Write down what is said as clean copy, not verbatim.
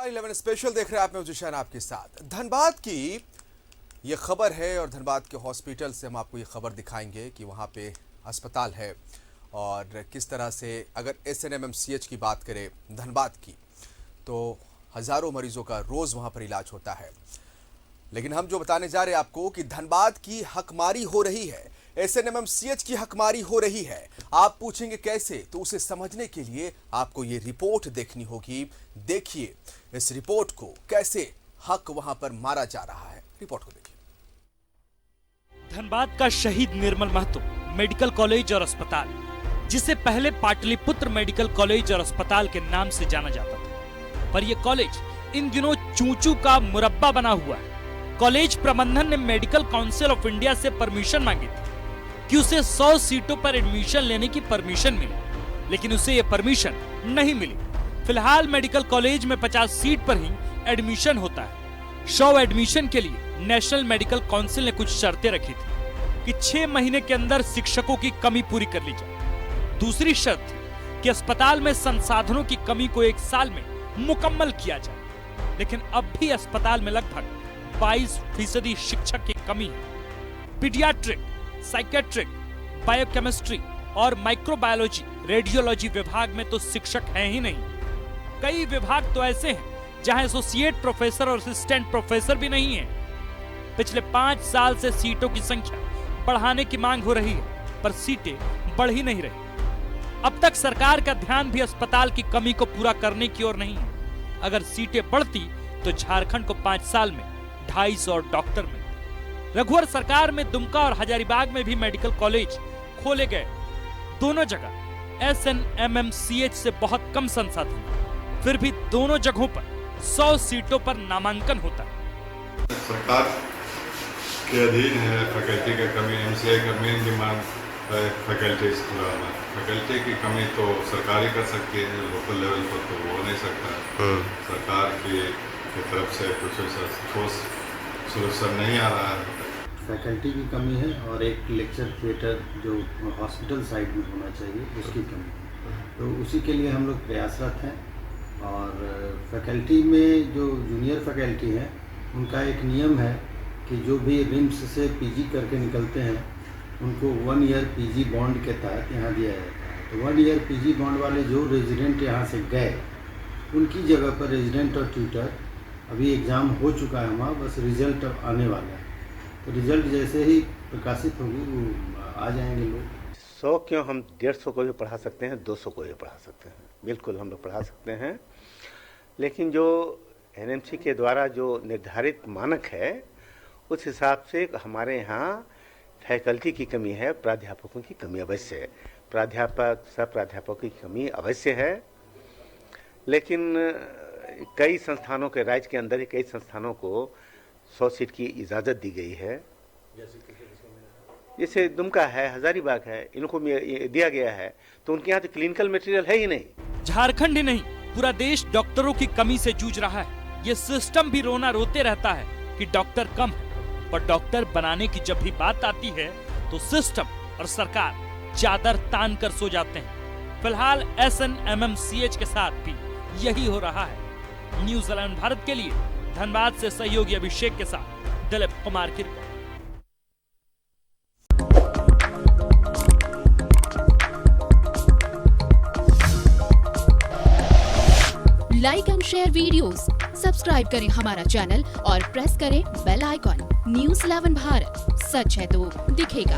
11 special देख रहे हैं आप, मैं जिशान आपके साथ। धनबाद की ये खबर है और धनबाद के हॉस्पिटल से हम आपको ये खबर दिखाएंगे कि वहाँ पे अस्पताल है और किस तरह से अगर SNMMCH की बात करें धनबाद की तो हज़ारों मरीजों का रोज़ वहाँ पर इलाज होता है। लेकिन हम जो बताने जा रहे हैं आपको कि धनबाद की हकमारी हो रही है, SNMMCH की हकमारी हो रही है। आप पूछेंगे कैसे, तो उसे समझने के लिए आपको ये रिपोर्ट देखनी होगी। देखिए इस रिपोर्ट को, कैसे हक वहां पर मारा जा रहा है। रिपोर्ट को देखिए। धनबाद का शहीद निर्मल महतो मेडिकल कॉलेज और अस्पताल, जिसे पहले पाटलिपुत्र मेडिकल कॉलेज और अस्पताल के नाम से जाना जाता था, पर यह कॉलेज इन दिनों चूचू का मुरब्बा बना हुआ है। कॉलेज प्रबंधन ने मेडिकल काउंसिल ऑफ इंडिया से परमिशन मांगी थी कि उसे 100 सीटों पर एडमिशन लेने की परमिशन मिले, लेकिन उसे यह परमिशन नहीं मिली। फिलहाल मेडिकल कॉलेज में 50 सीट पर ही एडमिशन होता है। 100 एडमिशन के लिए नेशनल मेडिकल काउंसिल ने कुछ शर्तें रखी थी कि 6 महीने के अंदर शिक्षकों की कमी पूरी कर ली जाए। दूसरी शर्त थी कि अस्पताल में संसाधनों की कमी को 1 साल में मुकम्मल किया जाए, लेकिन अब भी अस्पताल में लगभग 22% शिक्षक की कमी है। पीडियाट्रिक, साइकेट्रिक, बायोकेमिस्ट्री और माइक्रोबायोलॉजी, रेडियोलॉजी विभाग में तो शिक्षक हैं ही नहीं। कई विभाग तो ऐसे हैं जहां एसोसिएट प्रोफेसर और असिस्टेंट प्रोफेसर भी नहीं है। पिछले 5 साल से सीटों की संख्या बढ़ाने की मांग हो रही है, पर सीटें बढ़ ही नहीं रही। अब तक सरकार का ध्यान भी अस्पताल की कमी को पूरा करने की ओर नहीं है। अगर सीटें बढ़ती तो झारखंड को 5 साल में 250 डॉक्टर मिलते। रघुवर सरकार में दुमका और हजारीबाग में भी मेडिकल कॉलेज खोले गए। दोनों जगह SNMMCH से बहुत कम संसाधन, फिर भी दोनों जगहों पर 100 सीटों पर नामांकन होता है। सरकार के अधीन है फैकल्टी की कमी। MCI का मेन डिमांड फैकल्टीज खुलाना। फैकल्टी की कमी तो सरकार ही कर सकती है, लोकल लेवल पर तो हो नहीं सकता। सरकार की तरफ से कुछ ठोस सोल्यूशन नहीं आ रहा है। फैकल्टी की कमी है और एक लेक्चर थिएटर जो हॉस्पिटल साइड में होना चाहिए उसकी कमी है, तो उसी के लिए हम लोग प्रयासरत हैं। और फैकल्टी में जो जूनियर फैकल्टी हैं उनका एक नियम है कि जो भी रिम्स से PG करके निकलते हैं उनको 1 ईयर PG बॉन्ड के तहत यहाँ दिया जाता है। तो 1 ईयर PG बॉन्ड वाले जो रेजिडेंट यहाँ से गए उनकी जगह पर रेजिडेंट और ट्यूटर, अभी एग्ज़ाम हो चुका है वहाँ, बस रिजल्ट आने वाला है। तो रिजल्ट जैसे ही प्रकाशित होगी वो आ जाएंगे लोग। 100 क्यों, हम 150 को भी पढ़ा सकते हैं, 200 को भी पढ़ा सकते हैं, बिल्कुल हम लोग पढ़ा सकते हैं। लेकिन जो NMC के द्वारा जो निर्धारित मानक है उस हिसाब से हमारे यहाँ फैकल्टी की कमी है, प्राध्यापकों की कमी अवश्य है, प्राध्यापक सह प्राध्यापकों की कमी अवश्य है। लेकिन कई संस्थानों के, राज्य के अंदर ही कई संस्थानों को 100 सीट की इजाज़त दी गई है। जैसे दुमका है, हजारीबाग है, इनको दिया गया है, तो उनके यहाँ तो क्लिनिकल मटेरियल है ही नहीं। झारखंड ही नहीं, पूरा देश डॉक्टरों की कमी से जूझ रहा है। ये सिस्टम भी रोना रोते रहता है कि डॉक्टर कम है, पर डॉक्टर बनाने की जब भी बात आती है तो सिस्टम और सरकार चादर तान कर सो जाते हैं। फिलहाल SNMMCH के साथ भी यही हो रहा है। न्यूज़ 11 भारत के लिए धनबाद से सहयोगी अभिषेक के साथ दिलीप कुमार की report. Like and share videos, subscribe करें हमारा चैनल और प्रेस करें बेल आइकॉन। न्यूज़ 11 भारत, सच है तो दिखेगा।